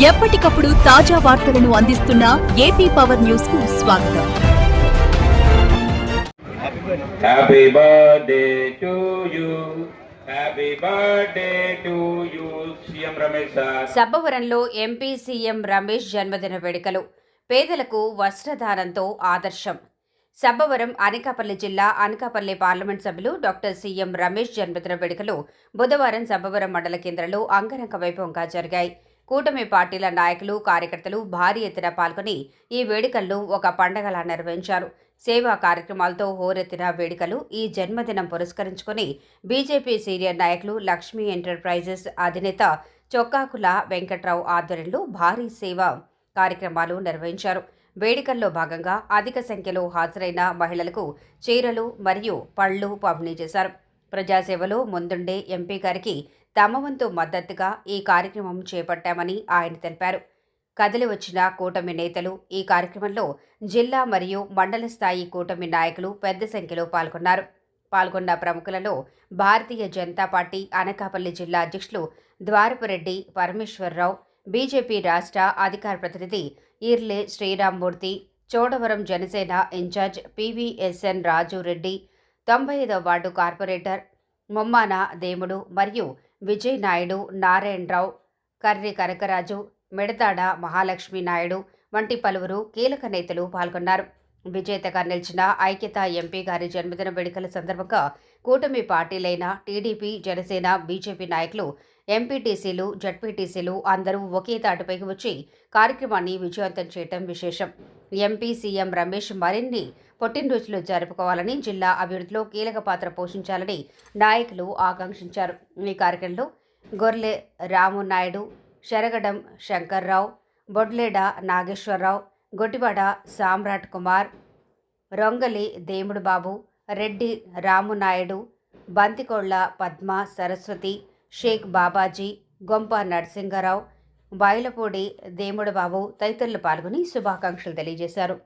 ఎప్పటికప్పుడు తాజా వార్తలను అందిస్తున్న ఏపీ పవర్ న్యూస్ కు స్వాగతం. Happy birthday to you, happy birthday to you CM Ramesh sir. సబ్బవరంలో ఎంపీ సీఎం రమేష్ జన్మదిన వేడుకలు. పేదలకు వస్త్రదానంతో ఆదర్శం. సబ్బవరం అనకాపల్లి జిల్లా అనకాపల్లి పార్లమెంట్ సభ్యులు డాక్టర్ సీఎం రమేష్ జన్మదిన వేడుకలు బుధవారం సబ్బవరం మండల కేంద్రంలో అంగరంగ వైభవంగా జరిగాయి. కూటమి పార్టీల నాయకులు, కార్యకర్తలు భారీ ఎత్తున పాల్గొని ఈ వేడుకలను ఒక పండగలా నిర్వహించారు. సేవా కార్యక్రమాలతో హోరెత్తిన వేడుకలు. ఈ జన్మదినం పురస్కరించుకుని బీజేపీ సీనియర్ నాయకులు లక్ష్మీ ఎంటర్ప్రైజెస్ అధినేత చొక్కాకుల వెంకట్రావు ఆధ్వర్యంలో భారీ సేవా కార్యక్రమాలు నిర్వహించారు. వేడుకల్లో భాగంగా అధిక సంఖ్యలో హాజరైన మహిళలకు చీరలు మరియు పళ్లు పంపిణీ చేశారు. ప్రజాసేవలో ముందుండే ఎంపీ గారికి తమ వంతు మద్దతుగా ఈ కార్యక్రమం చేపట్టామని ఆయన తెలిపారు. కదిలి వచ్చిన కూటమి నేతలు ఈ కార్యక్రమంలో జిల్లా మరియు మండల స్థాయి కూటమి నాయకులు పెద్ద సంఖ్యలో పాల్గొన్న ప్రముఖులలో భారతీయ జనతా పార్టీ అనకాపల్లి జిల్లా అధ్యక్షులు ద్వారపురెడ్డి పరమేశ్వరరావు, బీజేపీ రాష్ట్ర అధికార ప్రతినిధి ఈర్లే శ్రీరామ్మూర్తి, చోడవరం జనసేన ఇన్ఛార్జ్ పివిఎస్ఎన్ రాజు రెడ్డి, 95వ వార్డు కార్పొరేటర్ మొమ్మాన దేముడు మరియు విజయ్ నాయుడు, నారాయణరావు, కర్రి కనకరాజు, మిడతాడ మహాలక్ష్మి నాయుడు వంటి పలువురు కీలక నేతలు పాల్గొన్నారు. విజేతగా నిలిచిన ఐక్యత ఎంపీ గారి జన్మదిన వేడుకల సందర్భంగా కూటమి పార్టీలైన టీడీపీ, జనసేన, బీజేపీ నాయకులు, ఎంపీటీసీలు, జడ్పీటీసీలు అందరూ ఒకే తాటిపైకి వచ్చి కార్యక్రమాన్ని విజయవంతం చేయడం విశేషం. ఎంపీ సీఎం రమేష్ మరిన్ని పుట్టినరోజులు జరుపుకోవాలని, జిల్లా అభివృద్ధిలో కీలక పాత్ర పోషించాలని నాయకులు ఆకాంక్షించారు. ఈ కార్యక్రమంలో గొర్లె రామునాయుడు, శరగడం శంకర్రావు, బొడ్లేడ నాగేశ్వరరావు, గొట్టివాడ సామ్రాట్ కుమార్, రొంగలి దేముడు బాబు, రెడ్డి రామునాయుడు, బంతికోళ్ల పద్మ సరస్వతి, షేక్ బాబాజీ, గొంప నరసింగరావు, బయలపూడి దేముడు బాబు తదితరులు పాల్గొని శుభాకాంక్షలు తెలియజేశారు.